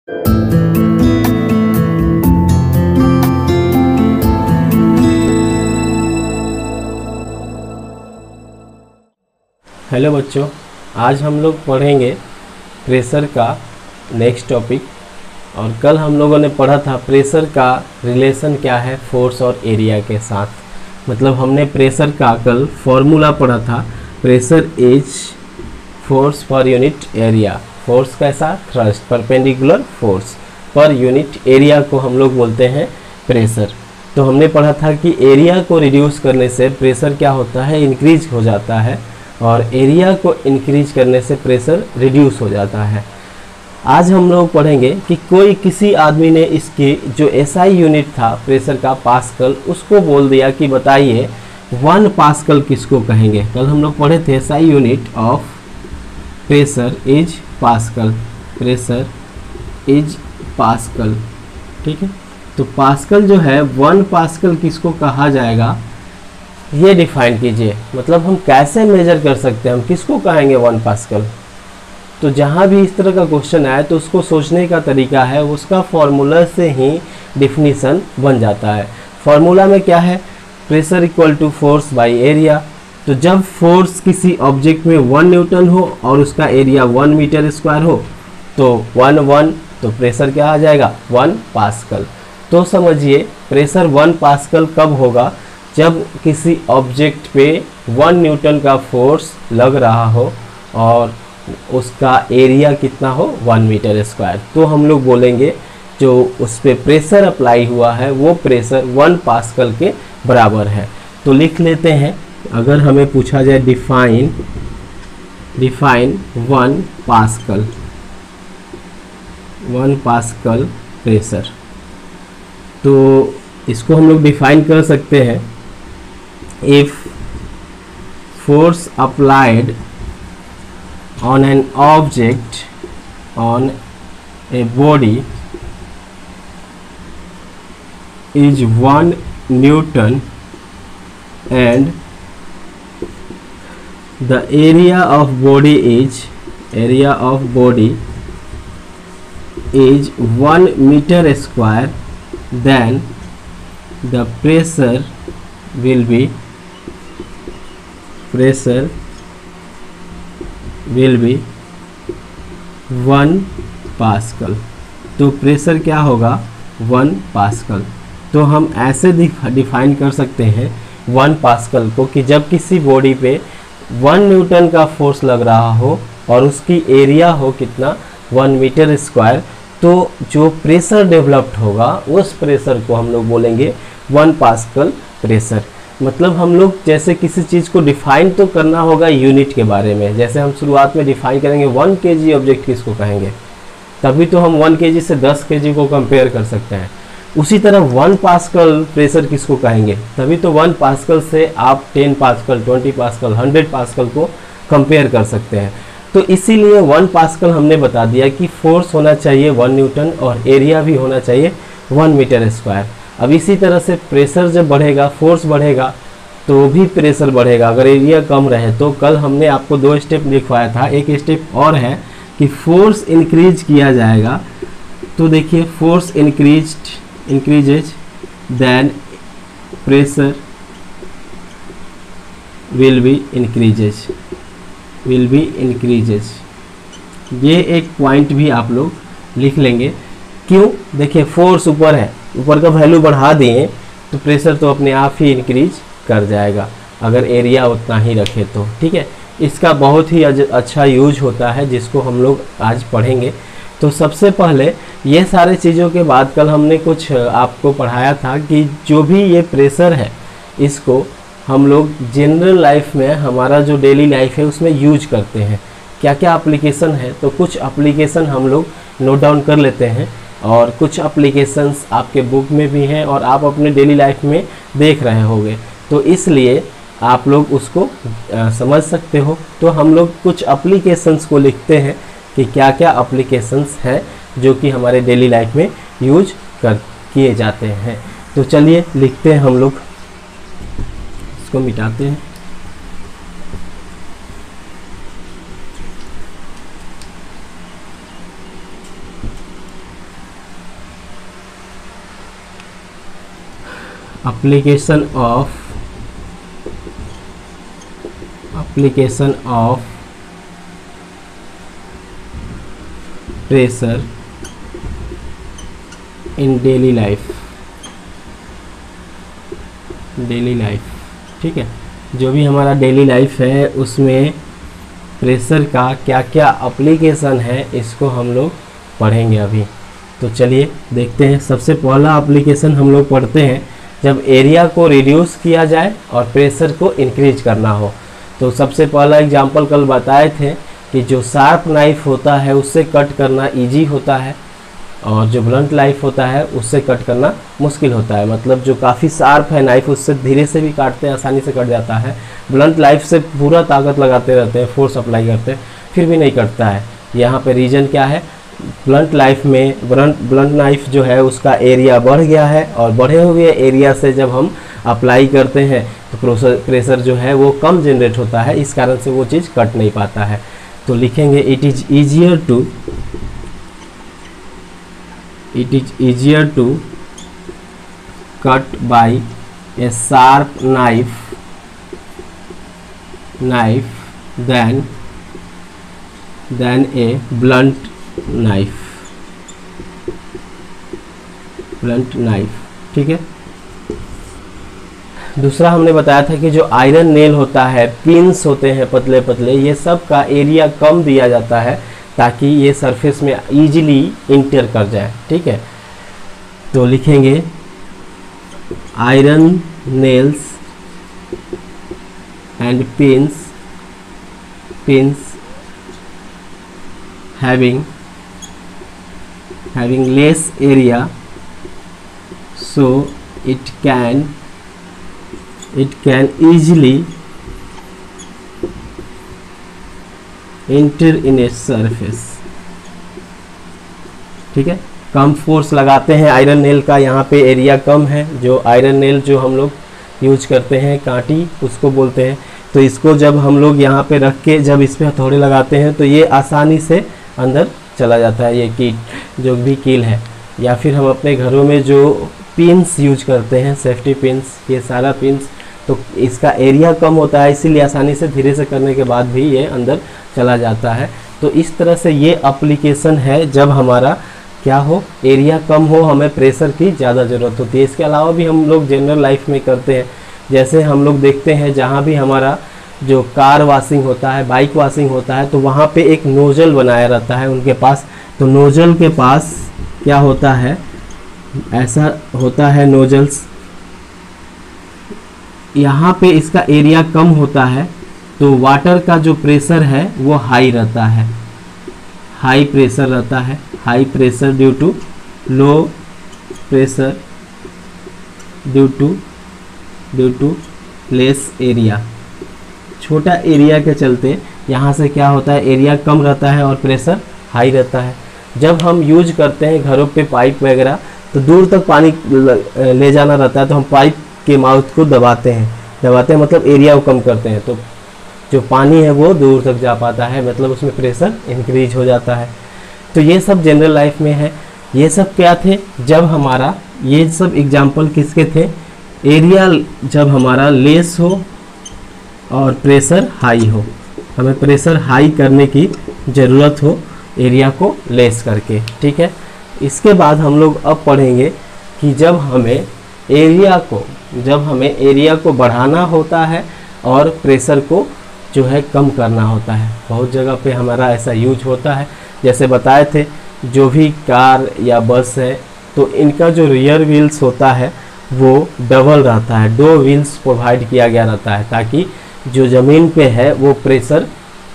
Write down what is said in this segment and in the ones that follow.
Hello बच्चों, आज हम लोग पढ़ेंगे प्रेशर का नेक्स्ट टॉपिक। और कल हम लोगों ने पढ़ा था प्रेशर का रिलेशन क्या है फोर्स और एरिया के साथ। मतलब हमने प्रेशर का कल फॉर्मूला पढ़ा था, pressure is force per unit area. Force कैसा? Thrust, perpendicular force per unit area को हम लोग बोलते हैं प्रेशर। तो हमने पढ़ा था कि एरिया को रिड्यूस करने से प्रेशर क्या होता है? इंक्रीज हो जाता है, और एरिया को इंक्रीज करने से प्रेशर रिड्यूस हो जाता है। आज हम लोग पढ़ेंगे कि किसी आदमी ने इसकी जो एसआई यूनिट था प्रेशर का, पास्कल, उसको बोल दिया कि बताइए 1 पास्कल किसको कहेंगे। कल हम लोग पढ़े थे SI unit of pressure is pascal, pressure is pascal, ठीक है। तो पास्कल जो है 1 पास्कल किसको कहा जाएगा, ये डिफाइन कीजिए। मतलब हम कैसे मेजर कर सकते हैं, हम किसको कहेंगे 1 पास्कल। तो जहाँ भी इस तरह का क्वेश्चन आए तो उसको सोचने का तरीका है, उसका फॉर्मूला से ही डिफिनीसन बन जाता है। फॉर्मूला में क्या है? Pressure equal to force by area. तो जब फोर्स किसी ऑब्जेक्ट में 1 न्यूटन हो और उसका एरिया 1 मीटर स्क्वायर हो तो 1 तो प्रेशर क्या आ जाएगा? 1 पास्कल। तो समझिए प्रेशर 1 पास्कल कब होगा? जब किसी ऑब्जेक्ट पे 1 न्यूटन का फोर्स लग रहा हो और उसका एरिया कितना हो? 1 मीटर स्क्वायर। तो हम लोग बोलेंगे जो उस पर प्रेशर अप्लाई हुआ है वो प्रेशर 1 पास्कल के बराबर है। तो लिख लेते हैं, अगर हमें पूछा जाए डिफाइन 1 पास्कल, 1 पास्कल प्रेशर, तो इसको हम लोग डिफाइन कर सकते हैं, if force applied on an object, on a body is 1 Newton and the area of body is 1 meter square, then the pressure will be 1 pascal. तो प्रेशर क्या होगा? 1 पास्कल। तो हम ऐसे डिफाइन कर सकते हैं 1 पास्कल को कि जब किसी बॉडी पे 1 न्यूटन का फोर्स लग रहा हो और उसकी एरिया हो कितना? 1 मीटर स्क्वायर, तो जो प्रेशर डेवलप्ड होगा उस प्रेशर को हम लोग बोलेंगे 1 पास्कल प्रेशर। मतलब हम लोग जैसे किसी चीज़ को डिफाइन तो करना होगा यूनिट के बारे में। जैसे हम शुरुआत में डिफाइन करेंगे 1 केजी ऑब्जेक्ट किसको कहेंगे, तभी तो हम 1 केजी से 10 केजी को कंपेयर कर सकते हैं। उसी तरह 1 पास्कल प्रेशर किसको कहेंगे, तभी तो 1 पास्कल से आप 10 पास्कल, 20 पास्कल, 100 पास्कल को कंपेयर कर सकते हैं। तो इसीलिए 1 पास्कल हमने बता दिया कि फोर्स होना चाहिए 1 न्यूटन और एरिया भी होना चाहिए 1 मीटर स्क्वायर। अब इसी तरह से प्रेशर जब बढ़ेगा, फोर्स बढ़ेगा तो भी प्रेशर बढ़ेगा अगर एरिया कम रहे। तो कल हमने आपको 2 स्टेप लिखवाया था, एक स्टेप और है कि फोर्स इंक्रीज किया जाएगा। तो देखिए force increases then pressure will be increases. ये एक पॉइंट भी आप लोग लिख लेंगे। क्यों? देखिए फोर्स ऊपर है, ऊपर का वैल्यू बढ़ा दिए तो प्रेशर तो अपने आप ही इंक्रीज कर जाएगा अगर एरिया उतना ही रखे तो, ठीक है। इसका बहुत ही अच्छा यूज होता है जिसको हम लोग आज पढ़ेंगे। तो सबसे पहले ये सारे चीज़ों के बाद कल हमने कुछ आपको पढ़ाया था कि जो भी ये प्रेशर है इसको हम लोग जनरल लाइफ में, हमारा जो डेली लाइफ है उसमें यूज करते हैं। क्या क्या एप्लीकेशन है, तो कुछ एप्लीकेशन हम लोग नोट डाउन कर लेते हैं और कुछ एप्लीकेशंस आपके बुक में भी हैं और आप अपने डेली लाइफ में देख रहे होंगे, तो इसलिए आप लोग उसको समझ सकते हो। तो हम लोग कुछ एप्लीकेशंस को लिखते हैं कि क्या क्या एप्लीकेशंस हैं जो कि हमारे डेली लाइफ में यूज किए जाते हैं। तो चलिए लिखते हैं, हम लोग इसको मिटाते हैं। application of pressure in daily life, ठीक है। जो भी हमारा डेली लाइफ है उसमें प्रेशर का क्या क्या एप्लीकेशन है इसको हम लोग पढ़ेंगे अभी। तो चलिए देखते हैं। सबसे पहला एप्लीकेशन हम लोग पढ़ते हैं जब एरिया को रिड्यूस किया जाए और प्रेशर को इंक्रीज करना हो। तो सबसे पहला एग्जांपल कल बताए थे कि जो शार्प नाइफ होता है उससे कट करना इजी होता है और जो ब्लंट नाइफ होता है उससे कट करना मुश्किल होता है। मतलब जो काफ़ी शार्प है नाइफ उससे धीरे से भी काटते हैं, आसानी से कट जाता है। ब्लंट नाइफ से पूरा ताकत लगाते रहते हैं, फोर्स अप्लाई करते हैं, फिर भी नहीं कटता है। यहाँ पे रीज़न क्या है? ब्लंट नाइफ में ब्लंट नाइफ जो है उसका एरिया बढ़ गया है और बढ़े हुए एरिया से जब हम अप्लाई करते हैं तो प्रेशर जो है वो कम जनरेट होता है, इस कारण से वो चीज़ कट नहीं पाता है। तो लिखेंगे it is easier to cut by a sharp knife than a blunt knife, ठीक है। दूसरा हमने बताया था कि जो आयरन नेल होता है, पिंस होते हैं पतले पतले, ये सब का एरिया कम दिया जाता है ताकि ये सरफेस में इजीली इंटर कर जाए, ठीक है। तो लिखेंगे iron nails and pins having less area, so it can easily enter in a surface, ठीक है। कम फोर्स लगाते हैं आयरन नेल का, यहाँ पे एरिया कम है। जो आयरन नेल जो हम लोग यूज करते हैं, कांटी उसको बोलते हैं। तो इसको जब हम लोग यहाँ पे रख के जब इस पे हथौड़े लगाते हैं तो ये आसानी से अंदर चला जाता है, ये कील जो भी कील है। या फिर हम अपने घरों में जो पिंस यूज करते हैं, सेफ्टी पिंस, ये सारा पिंस, तो इसका एरिया कम होता है, इसीलिए आसानी से धीरे से करने के बाद भी ये अंदर चला जाता है। तो इस तरह से ये एप्लीकेशन है जब हमारा क्या हो, एरिया कम हो, हमें प्रेशर की ज़्यादा ज़रूरत होती है। इसके अलावा भी हम लोग जनरल लाइफ में करते हैं। जैसे हम लोग देखते हैं जहाँ भी हमारा जो कार वॉशिंग होता है, बाइक वॉशिंग होता है, तो वहाँ पे एक नोजल बनाया रहता है उनके पास। तो नोजल के पास क्या होता है, ऐसा होता है नोजल्स, यहाँ पे इसका एरिया कम होता है तो वाटर का जो प्रेशर है वो हाई रहता है, हाई प्रेशर रहता है। High pressure due to low pressure due to less area. छोटा एरिया के चलते यहाँ से क्या होता है, एरिया कम रहता है और प्रेशर हाई रहता है। जब हम यूज करते हैं घरों पे पाइप वगैरह, तो दूर तक पानी ले जाना रहता है, तो हम पाइप के माउथ को दबाते हैं मतलब एरिया को कम करते हैं, तो जो पानी है वो दूर तक जा पाता है, मतलब उसमें प्रेशर इंक्रीज हो जाता है। तो ये सब जनरल लाइफ में है। ये सब क्या थे, जब हमारा ये सब एग्जाम्पल किसके थे, एरिया जब हमारा लेस हो और प्रेशर हाई हो, हमें प्रेशर हाई करने की ज़रूरत हो एरिया को लेस करके, ठीक है। इसके बाद हम लोग अब पढ़ेंगे कि जब हमें एरिया को बढ़ाना होता है और प्रेशर को जो है कम करना होता है। बहुत जगह पे हमारा ऐसा यूज होता है। जैसे बताए थे, जो भी कार या बस है तो इनका जो रियर व्हील्स होता है वो डबल रहता है, 2 व्हील्स प्रोवाइड किया गया रहता है ताकि जो ज़मीन पे है वो प्रेशर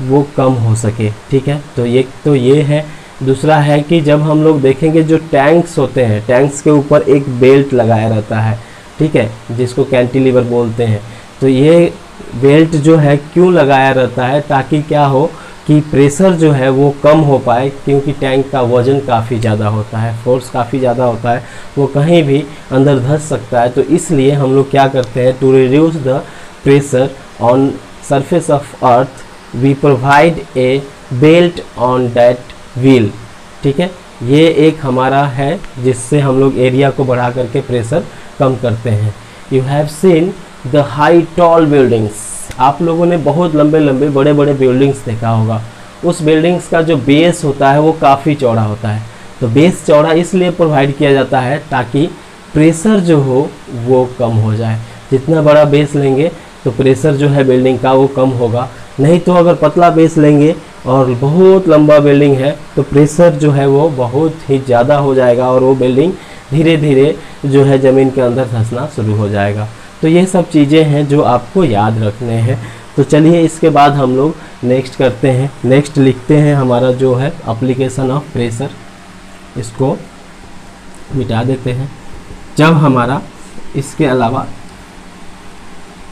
वो कम हो सके, ठीक है। तो ये है। दूसरा है कि जब हम लोग देखेंगे जो टैंक्स होते हैं, टैंक्स के ऊपर एक बेल्ट लगाया रहता है, ठीक है, जिसको कैंटिलीवर बोलते हैं। तो ये बेल्ट जो है क्यों लगाया रहता है, ताकि क्या हो कि प्रेशर जो है वो कम हो पाए, क्योंकि टैंक का वज़न काफ़ी ज़्यादा होता है, फोर्स काफ़ी ज़्यादा होता है, वो कहीं भी अंदर धंस सकता है। तो इसलिए हम लोग क्या करते हैं, to reduce the pressure on surface of earth we provide a belt on that wheel, ठीक है। ये एक हमारा है जिससे हम लोग एरिया को बढ़ा करके प्रेशर कम करते हैं। You have seen the high tall buildings, आप लोगों ने बहुत लंबे लंबे बड़े बड़े बिल्डिंग्स देखा होगा। उस बिल्डिंग्स का जो बेस होता है वो काफ़ी चौड़ा होता है। तो बेस चौड़ा इसलिए प्रोवाइड किया जाता है ताकि प्रेशर जो हो वो कम हो जाए। जितना बड़ा बेस लेंगे तो प्रेशर जो है बिल्डिंग का वो कम होगा। नहीं तो अगर पतला बेस लेंगे और बहुत लंबा बिल्डिंग है तो प्रेशर जो है वो बहुत ही ज़्यादा हो जाएगा और वो बिल्डिंग धीरे धीरे जो है ज़मीन के अंदर धंसना शुरू हो जाएगा। तो ये सब चीज़ें हैं जो आपको याद रखने हैं। तो चलिए इसके बाद हम लोग नेक्स्ट करते हैं। नेक्स्ट लिखते हैं हमारा जो है एप्लीकेशन ऑफ प्रेशर, इसको मिटा देते हैं। जब हमारा इसके अलावा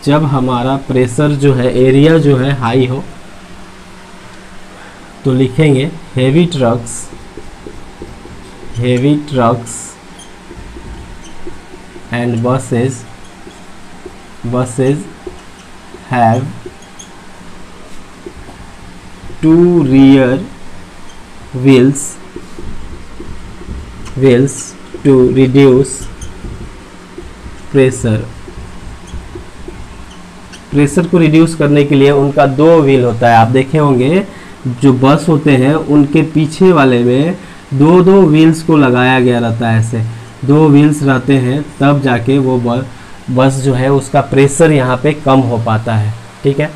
जब हमारा प्रेशर जो है एरिया जो है हाई हो तो लिखेंगे heavy trucks and buses have to rear wheels to reduce pressure को रिड्यूस करने के लिए उनका 2 व्हील होता है। आप देखे होंगे जो बस होते हैं उनके पीछे वाले में 2 व्हील्स को लगाया गया रहता है। ऐसे 2 व्हील्स रहते हैं तब जाके वो बस जो है उसका प्रेशर यहाँ पे कम हो पाता है। ठीक है।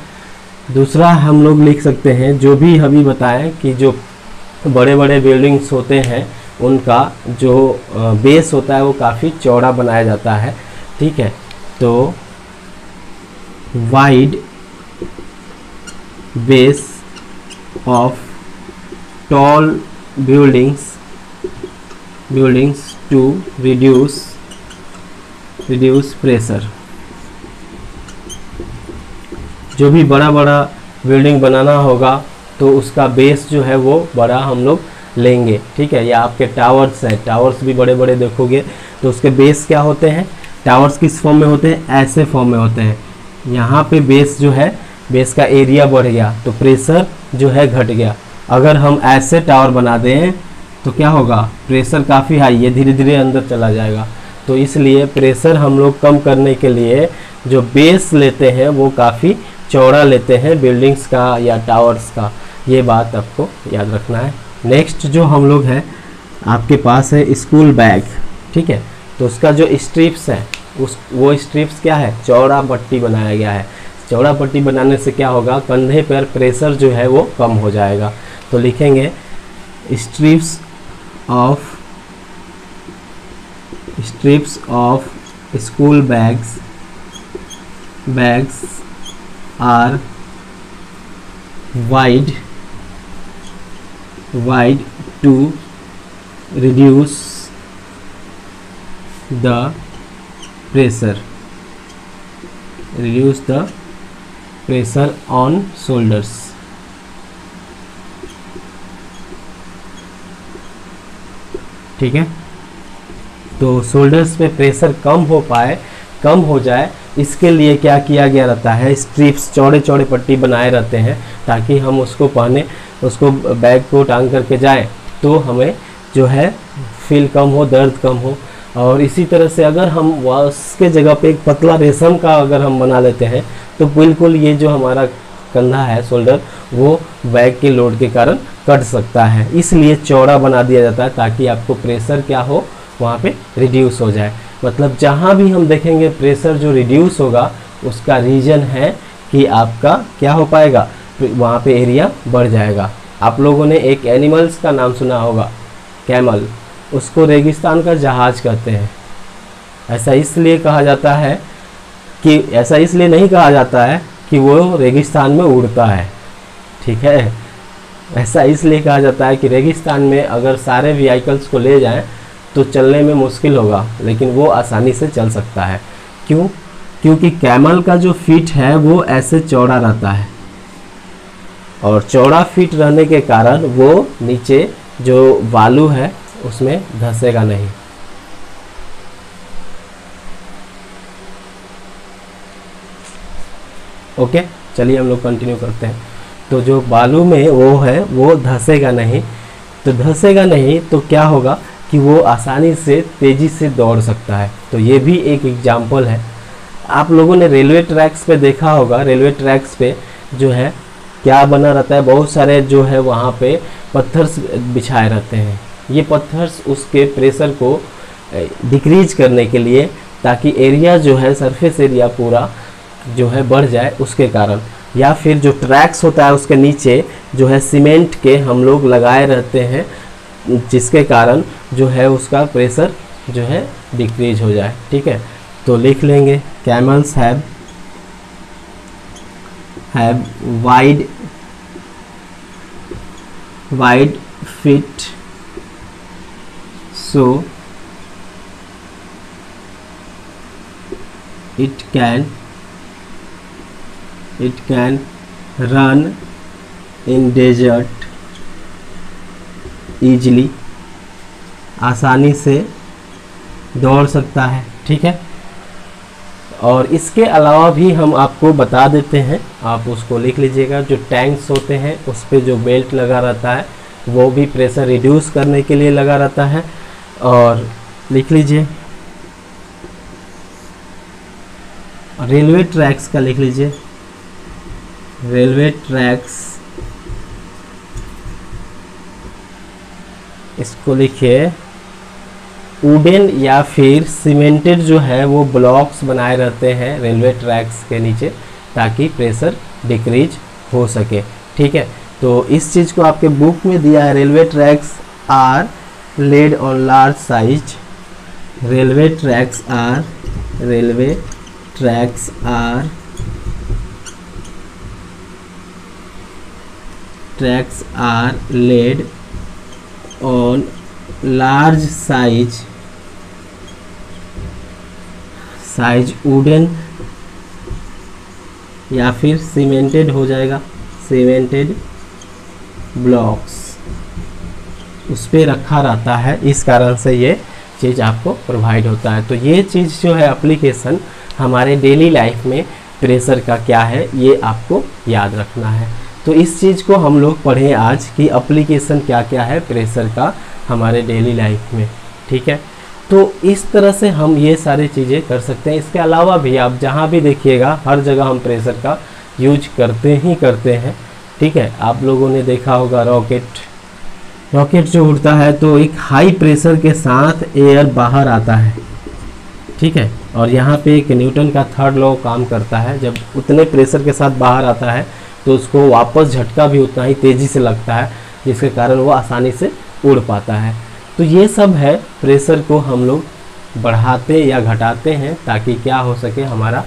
दूसरा हम लोग लिख सकते हैं जो भी अभी बताएं कि जो बड़े बड़े बिल्डिंग्स होते हैं उनका जो बेस होता है वो काफ़ी चौड़ा बनाया जाता है। ठीक है। तो wide base of tall buildings to reduce pressure. जो भी बड़ा बड़ा बिल्डिंग बनाना होगा तो उसका बेस जो है वो बड़ा हम लोग लेंगे। ठीक है। या आपके टावर्स हैं, टावर्स भी बड़े बड़े देखोगे तो उसके बेस क्या होते हैं, टावर्स किस फॉर्म में होते हैं, ऐसे फॉर्म में होते हैं। यहाँ पे बेस जो है, बेस का एरिया बढ़ गया तो प्रेशर जो है घट गया। अगर हम ऐसे टावर बना दें तो क्या होगा, प्रेशर काफ़ी हाई, ये धीरे धीरे अंदर चला जाएगा। तो इसलिए प्रेशर हम लोग कम करने के लिए जो बेस लेते हैं वो काफ़ी चौड़ा लेते हैं बिल्डिंग्स का या टावर्स का। ये बात आपको याद रखना है। नेक्स्ट जो हम लोग है आपके पास है स्कूल बैग। ठीक है। तो उसका जो स्ट्रिप्स है वो स्ट्रिप्स क्या है, चौड़ा पट्टी बनाया गया है। चौड़ा पट्टी बनाने से क्या होगा, कंधे पर प्रेशर जो है वो कम हो जाएगा। तो लिखेंगे strips of school bags are wide to reduce the pressure on shoulders। ठीक है। तो शोल्डर्स पे प्रेशर कम हो जाए इसके लिए क्या किया गया रहता है, स्ट्रिप्स चौड़े चौड़े पट्टी बनाए रहते हैं ताकि हम उसको पहने, उसको बैग को टांग करके जाएं तो हमें जो है फील कम हो, दर्द कम हो। और इसी तरह से अगर हम उसके जगह पे एक पतला रेशम का अगर हम बना लेते हैं तो बिल्कुल ये जो हमारा कंधा है, शोल्डर, वो बैग के लोड के कारण कट सकता है। इसलिए चौड़ा बना दिया जाता है ताकि आपको प्रेशर क्या हो, वहाँ पे रिड्यूस हो जाए। मतलब जहाँ भी हम देखेंगे प्रेशर जो रिड्यूस होगा उसका रीज़न है कि आपका क्या हो पाएगा, वहाँ पे एरिया बढ़ जाएगा। आप लोगों ने एक एनिमल्स का नाम सुना होगा, कैमल, उसको रेगिस्तान का जहाज कहते हैं। ऐसा इसलिए कहा जाता है कि, ऐसा इसलिए नहीं कहा जाता है कि वो रेगिस्तान में उड़ता है। ठीक है। ऐसा इसलिए कहा जाता है कि रेगिस्तान में अगर सारे व्हीकल्स को ले जाएं तो चलने में मुश्किल होगा, लेकिन वो आसानी से चल सकता है। क्यों? क्योंकि कैमल का जो फीट है वो ऐसे चौड़ा रहता है और चौड़ा फीट रहने के कारण वो नीचे जो बालू है उसमें धंसेगा नहीं। ओके, चलिए हम लोग कंटिन्यू करते हैं। तो जो बालू में वो है वो धंसेगा नहीं, तो धंसेगा नहीं तो क्या होगा कि वो आसानी से तेज़ी से दौड़ सकता है। तो ये भी एक एग्जाम्पल है। आप लोगों ने रेलवे ट्रैक्स पे देखा होगा, रेलवे ट्रैक्स पे जो है क्या बना रहता है, बहुत सारे जो है वहाँ पे पत्थर्स बिछाए रहते हैं। ये पत्थर्स उसके प्रेशर को डिक्रीज करने के लिए, ताकि एरिया जो है सरफेस एरिया पूरा जो है बढ़ जाए उसके कारण। या फिर जो ट्रैक्स होता है उसके नीचे जो है सीमेंट के हम लोग लगाए रहते हैं, जिसके कारण जो है उसका प्रेशर जो है डिक्रीज हो जाए। ठीक है, तो लिख लेंगे camels have wide feet so it can run in desert easily, आसानी से दौड़ सकता है। ठीक है, और इसके अलावा भी हम आपको बता देते हैं, आप उसको लिख लीजिएगा। जो टैंक्स होते हैं उस पर जो बेल्ट लगा रहता है वो भी प्रेशर रिड्यूस करने के लिए लगा रहता है। और लिख लीजिए रेलवे ट्रैक्स का, लिख लीजिए रेलवे ट्रैक्स, इसको लिखिए वुडन या फिर सीमेंटेड जो है वो ब्लॉक्स बनाए रहते हैं रेलवे ट्रैक्स के नीचे, ताकि प्रेशर डिक्रीज हो सके। ठीक है, तो इस चीज़ को आपके बुक में दिया है, railway tracks are laid on large size, railway tracks are laid on large size wooden या फिर सीमेंटेड हो जाएगा, सीमेंटेड ब्लॉक्स उस पर रखा रहता है। इस कारण से ये चीज़ आपको प्रोवाइड होता है। तो ये चीज़ जो है एप्लीकेशन हमारे डेली लाइफ में प्रेशर का क्या है ये आपको याद रखना है। तो इस चीज़ को हम लोग पढ़ें आज कि एप्लीकेशन क्या क्या है प्रेशर का हमारे डेली लाइफ में। ठीक है, तो इस तरह से हम ये सारी चीज़ें कर सकते हैं। इसके अलावा भी आप जहाँ भी देखिएगा हर जगह हम प्रेशर का यूज करते हैं। ठीक है, आप लोगों ने देखा होगा रॉकेट जो उड़ता है तो एक हाई प्रेशर के साथ एयर बाहर आता है। ठीक है, और यहाँ पे एक न्यूटन का थर्ड लॉ काम करता है, जब उतने प्रेशर के साथ बाहर आता है तो उसको वापस झटका भी उतना ही तेज़ी से लगता है, जिसके कारण वो आसानी से उड़ पाता है। तो ये सब है, प्रेशर को हम लोग बढ़ाते या घटाते हैं ताकि क्या हो सके, हमारा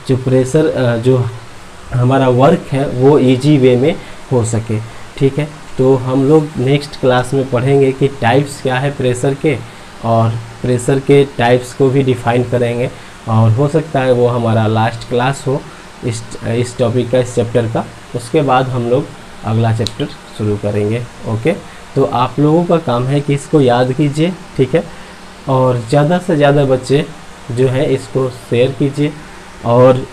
जो प्रेशर जो हमारा वर्क है वो इजी वे में हो सके। ठीक है, तो हम लोग नेक्स्ट क्लास में पढ़ेंगे कि टाइप्स क्या है प्रेशर के, और प्रेशर के टाइप्स को भी डिफाइन करेंगे, और हो सकता है वो हमारा लास्ट क्लास हो इस टॉपिक का, इस चैप्टर का। उसके बाद हम लोग अगला चैप्टर शुरू करेंगे। ओके, तो आप लोगों का काम है कि इसको याद कीजिए। ठीक है, और ज़्यादा से ज़्यादा बच्चे जो है इसको शेयर कीजिए और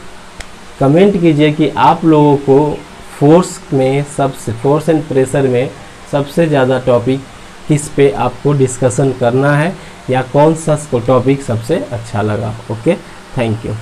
कमेंट कीजिए कि आप लोगों को फोर्स एंड प्रेशर में सबसे ज़्यादा टॉपिक किस पे आपको डिस्कशन करना है, या कौन सा टॉपिक सबसे अच्छा लगा। Okay, thank you.